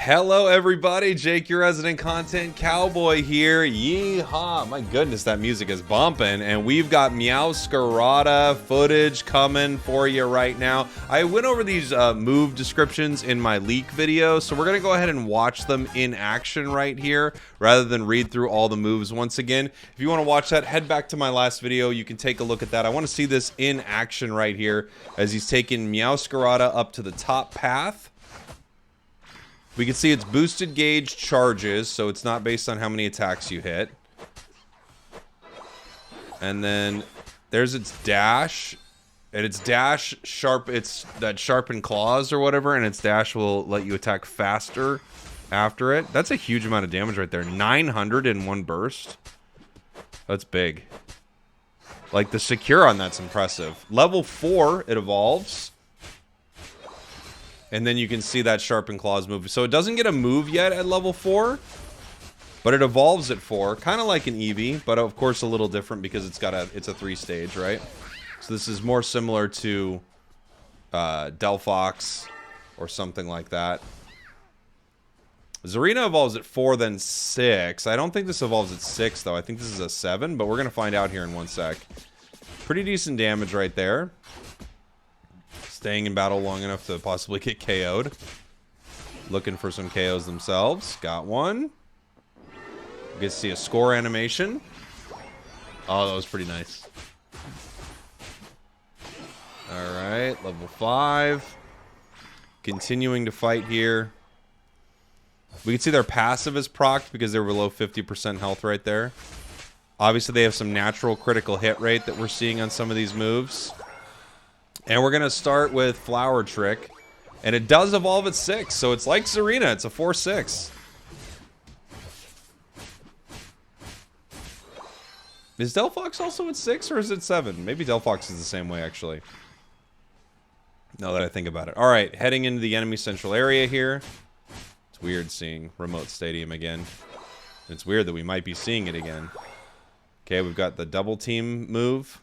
Hello everybody, Jake, your resident content cowboy here. Yeehaw! My goodness, that music is bumping, and we've got Meowscarada footage coming for you right now. I went over these move descriptions in my leak video, so we're gonna go ahead and watch them in action right here, rather than read through all the moves once again. If you want to watch that, head back to my last video. You can take a look at that. I want to see this in action right here, as he's taking Meowscarada up to the top path. We can see it's boosted gauge charges, so it's not based on how many attacks you hit. And then there's its dash. And its dash it's that sharpened claws or whatever, and its dash will let you attack faster after it. That's a huge amount of damage right there. 900 in one burst. That's big. Like, the secure on that's impressive. Level 4, it evolves. And then you can see that Sharpened Claws move. So it doesn't get a move yet at level 4, but it evolves at 4, kind of like an Eevee, but of course a little different because it's a 3-stage, right? So this is more similar to Delphox or something like that. Zarina evolves at 4, then 6. I don't think this evolves at 6 though. I think this is a 7, but we're gonna find out here in one sec. Pretty decent damage right there. Staying in battle long enough to possibly get KO'd. Looking for some KOs themselves. Got one. We get to see a score animation. Oh, that was pretty nice. Alright, level 5. Continuing to fight here. We can see their passive is procced because they're below 50% health right there. Obviously, they have some natural critical hit rate that we're seeing on some of these moves. And we're going to start with Flower Trick. And it does evolve at 6, so it's like Zarina. It's a 4-6. Is Delphox also at 6, or is it 7? Maybe Delphox is the same way, actually. Now that I think about it. Alright, heading into the enemy central area here. It's weird seeing Remote Stadium again. It's weird that we might be seeing it again. Okay, we've got the double team move.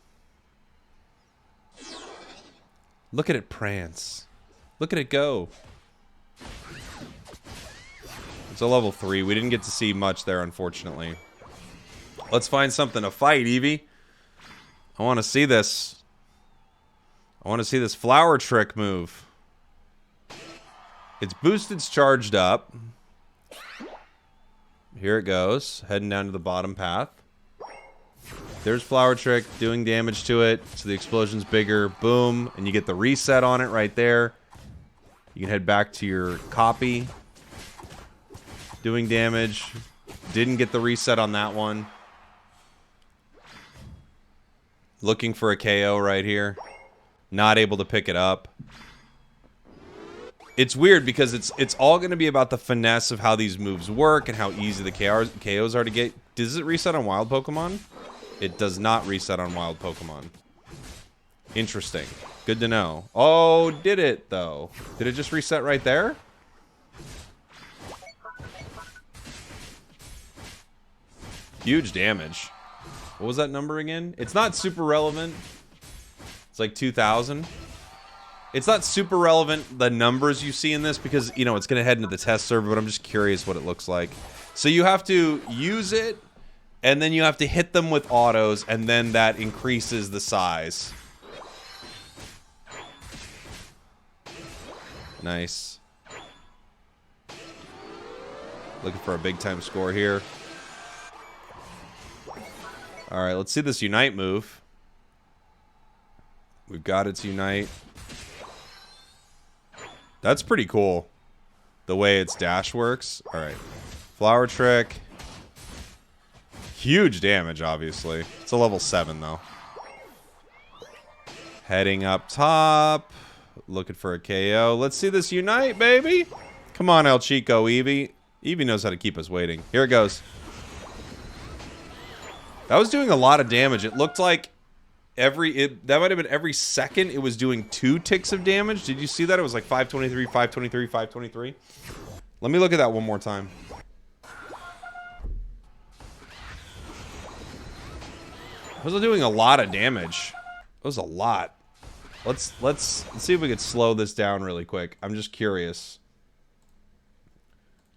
Look at it prance. Look at it go. It's a level 3. We didn't get to see much there, unfortunately. Let's find something to fight, Eevee. I want to see this. I want to see this Flower Trick move. It's boosted, it's charged up. Here it goes. Heading down to the bottom path. There's Flower Trick doing damage to it, so the explosion's bigger. Boom, and you get the reset on it right there. You can head back to your copy. Doing damage. Didn't get the reset on that one. Looking for a KO right here. Not able to pick it up. It's weird because it's all going to be about the finesse of how these moves work and how easy the KOs are to get. Does it reset on wild Pokemon? It does not reset on wild Pokemon. Interesting. Good to know. Oh, did it, though? Did it just reset right there? Huge damage. What was that number again? It's not super relevant. It's like 2,000. It's not super relevant, the numbers you see in this, because, you know, it's going to head into the test server, but I'm just curious what it looks like. So you have to use it, and then you have to hit them with autos, and then that increases the size. Nice. Looking for a big time score here. Alright, let's see this Unite move. We've got its Unite. That's pretty cool. The way its dash works. Alright. Flower Trick. Huge damage, obviously. It's a level 7, though. Heading up top. Looking for a KO. Let's see this Unite, baby. Come on, El Chico, Eevee. Eevee knows how to keep us waiting. Here it goes. That was doing a lot of damage. It looked like that might have been every second it was doing 2 ticks of damage. Did you see that? It was like 523, 523, 523. Let me look at that one more time. It was doing a lot of damage. It was a lot. Let's see if we could slow this down really quick. I'm just curious.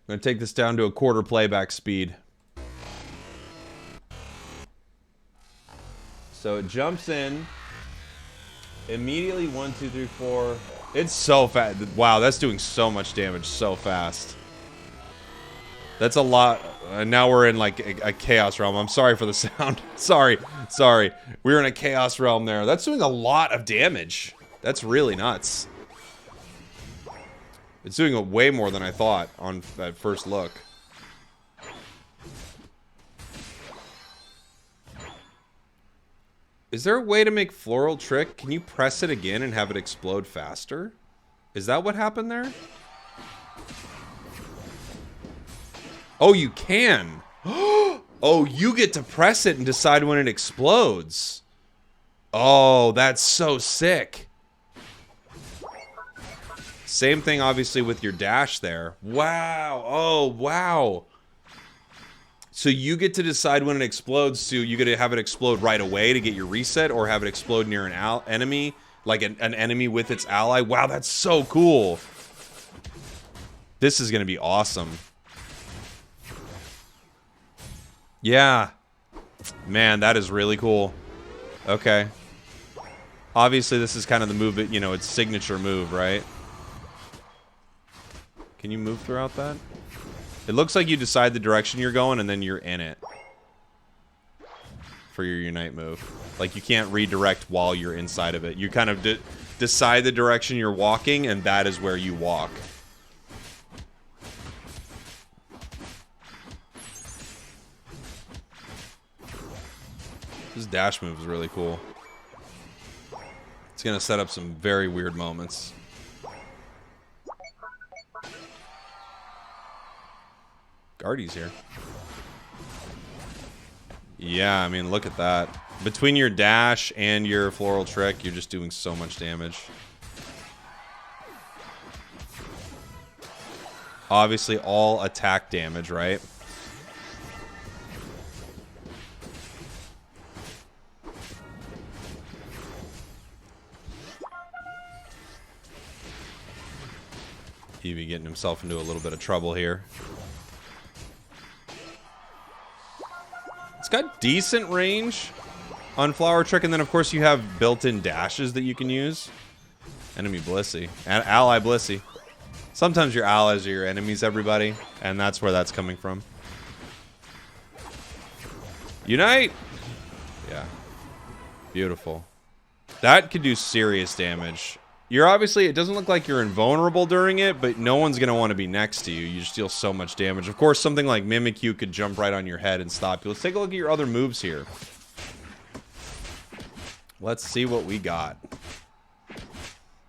I'm going to take this down to a quarter playback speed. So it jumps in. Immediately, 1, 2, 3, 4. It's so fast. Wow, that's doing so much damage so fast. That's a lot. Now we're in like a chaos realm. I'm sorry for the sound. Sorry. We're in a chaos realm there. That's doing a lot of damage. That's really nuts. It's doing way more than I thought on that first look. Is there a way to make Floral Trick? Can you press it again and have it explode faster? Is that what happened there? Oh, you can. Oh, you get to press it and decide when it explodes. Oh, that's so sick. Same thing, obviously, with your dash there. Wow. Oh, wow. So you get to decide when it explodes. So you get to have it explode right away to get your reset, or have it explode near an enemy, like an enemy with its ally. Wow, that's so cool. This is going to be awesome. Yeah. Man, that is really cool. Okay. Obviously, this is kind of the move that, you know, it's signature move, right? Can you move throughout that? It looks like you decide the direction you're going, and then you're in it. For your Unite move. Like, you can't redirect while you're inside of it. You kind of decide the direction you're walking, and that is where you walk. This dash move is really cool. It's going to set up some very weird moments. Guardy's here. Yeah, I mean, look at that. Between your dash and your Floral Trick, you're just doing so much damage. Obviously, all attack damage, right? Eevee getting himself into a little bit of trouble here. It's got decent range on Flower Trick, and then of course you have built-in dashes that you can use. Enemy Blissey. Ally Blissey. Sometimes your allies are your enemies, everybody, and that's where that's coming from. Unite! Yeah. Beautiful. That could do serious damage. You're obviously, it doesn't look like you're invulnerable during it, but no one's going to want to be next to you. You just deal so much damage. Of course, something like Mimikyu could jump right on your head and stop you. Let's take a look at your other moves here. Let's see what we got.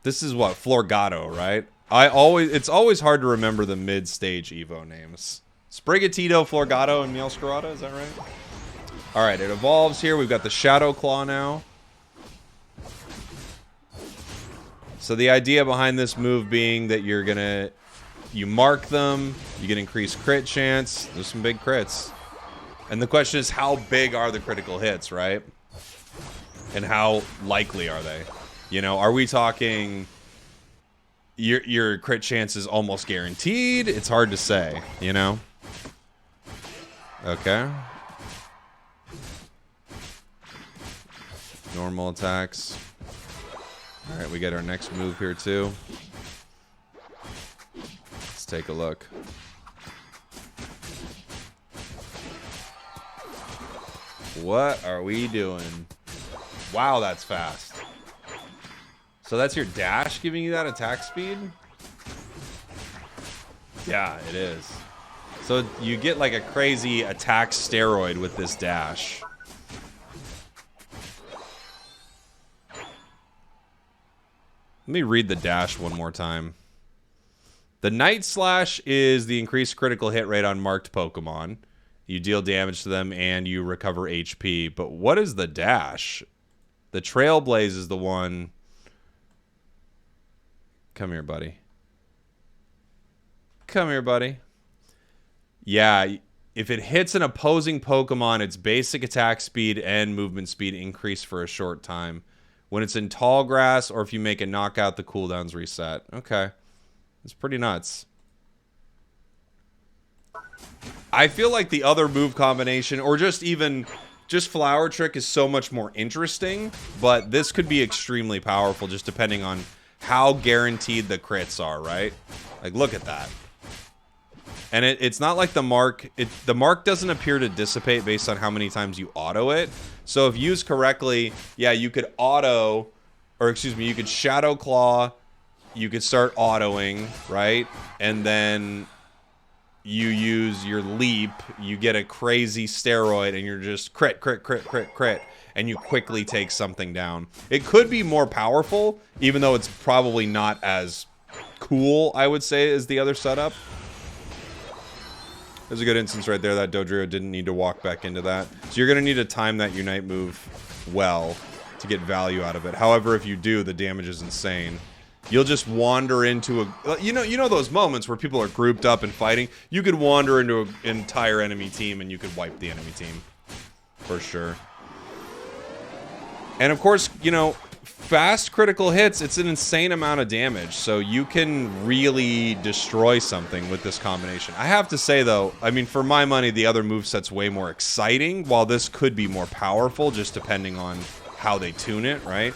This is what? Florgato, right? It's always hard to remember the mid-stage Evo names. Sprigatito, Florgato, and Meowscarada, is that right? Alright, it evolves here. We've got the Shadow Claw now. So the idea behind this move being that you mark them, you get increased crit chance. There's some big crits. And the question is, how big are the critical hits, right? And how likely are they? You know, are we talking your crit chance is almost guaranteed? It's hard to say, you know? Okay. Normal attacks. Alright, we get our next move here too. Let's take a look. What are we doing? Wow, that's fast. So that's your dash giving you that attack speed? Yeah, it is. So you get like a crazy attack steroid with this dash. Let me read the dash one more time. The Night Slash is the increased critical hit rate on marked Pokemon. You deal damage to them and you recover HP. But what is the dash? The Trailblaze is the one. Come here, buddy. Come here, buddy. Yeah, if it hits an opposing Pokemon, its basic attack speed and movement speed increase for a short time. When it's in tall grass, or if you make a knockout, the cooldowns reset. Okay. It's pretty nuts. I feel like the other move combination, or just even just Flower Trick, is so much more interesting, but this could be extremely powerful just depending on how guaranteed the crits are, right? Like, look at that. And it's not like the mark, the mark doesn't appear to dissipate based on how many times you auto it. So if used correctly, yeah, you could auto, or excuse me, you could Shadow Claw, you could start autoing, right? And then you use your leap, you get a crazy steroid, and you're just crit, crit, crit, crit, crit, and you quickly take something down. It could be more powerful, even though it's probably not as cool, I would say, as the other setup. There's a good instance right there that Dodrio didn't need to walk back into that. So you're going to need to time that Unite move well to get value out of it. However, if you do, the damage is insane. You'll just wander into a... You know those moments where people are grouped up and fighting? You could wander into an entire enemy team and you could wipe the enemy team. For sure. And of course, you know, fast critical hits, it's an insane amount of damage. So you can really destroy something with this combination. I have to say, though, I mean, for my money, the other moveset's way more exciting, while this could be more powerful, just depending on how they tune it, right?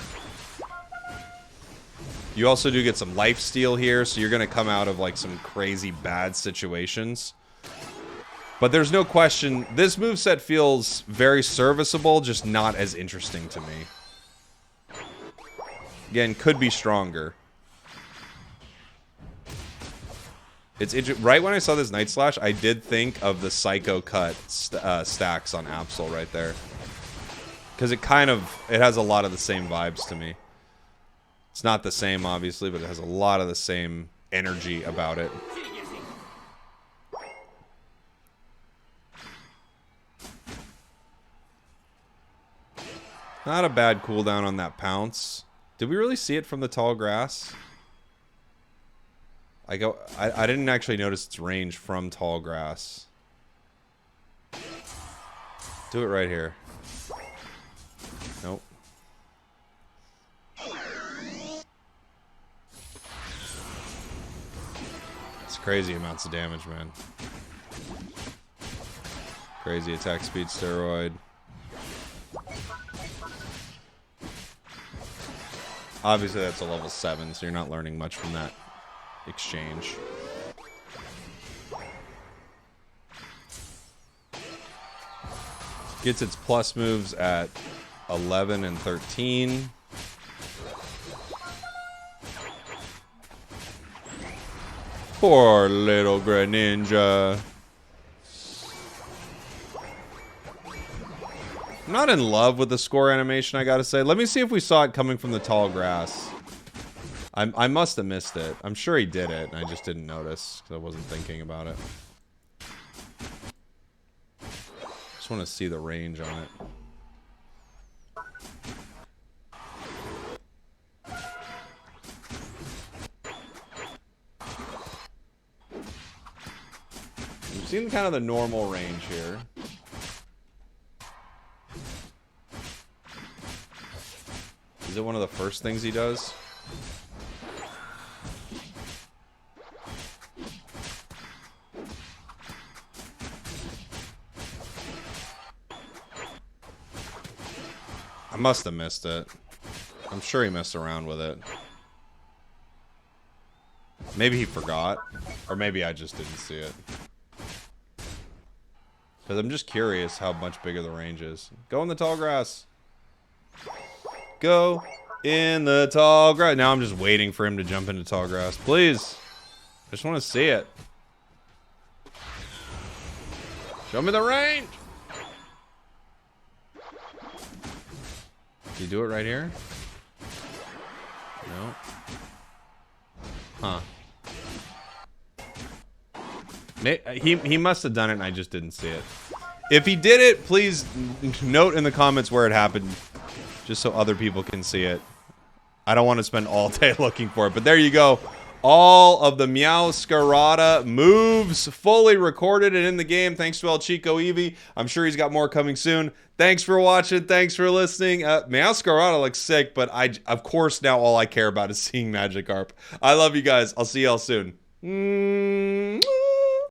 You also do get some lifesteal here, so you're going to come out of, like, some crazy bad situations. But there's no question, this moveset feels very serviceable, just not as interesting to me. Again, could be stronger. It's right when I saw this Night Slash, I did think of the Psycho Cut stacks on Absol right there. Because it has a lot of the same vibes to me. It's not the same, obviously, but it has a lot of the same energy about it. Not a bad cooldown on that pounce. Did we really see it from the tall grass? I didn't actually notice its range from tall grass. Do it right here. Nope. It's crazy amounts of damage, man. Crazy attack speed steroid. Obviously, that's a level 7, so you're not learning much from that exchange. Gets its plus moves at 11 and 13. Poor little Greninja. I'm not in love with the score animation, I gotta say. Let me see if we saw it coming from the tall grass. I must have missed it. I'm sure he did it, and I just didn't notice, because I wasn't thinking about it. Just want to see the range on it. We've seen kind of the normal range here. Is it one of the first things he does? I must have missed it. I'm sure he messed around with it. Maybe he forgot. Or maybe I just didn't see it. Because I'm just curious how much bigger the range is. Go in the tall grass. Go in the tall grass. Now I'm just waiting for him to jump into tall grass. Please. I just want to see it. Show me the range. Did you do it right here? No. Huh. He must have done it and I just didn't see it. If he did it, please note in the comments where it happened. Just so other people can see it. I don't want to spend all day looking for it, but there you go. All of the Meowscarada moves fully recorded and in the game, thanks to El Chico Eevee. I'm sure he's got more coming soon. Thanks for watching. Thanks for listening. Meowscarada looks sick, but of course, now all I care about is seeing Magikarp. I love you guys. I'll see y'all soon.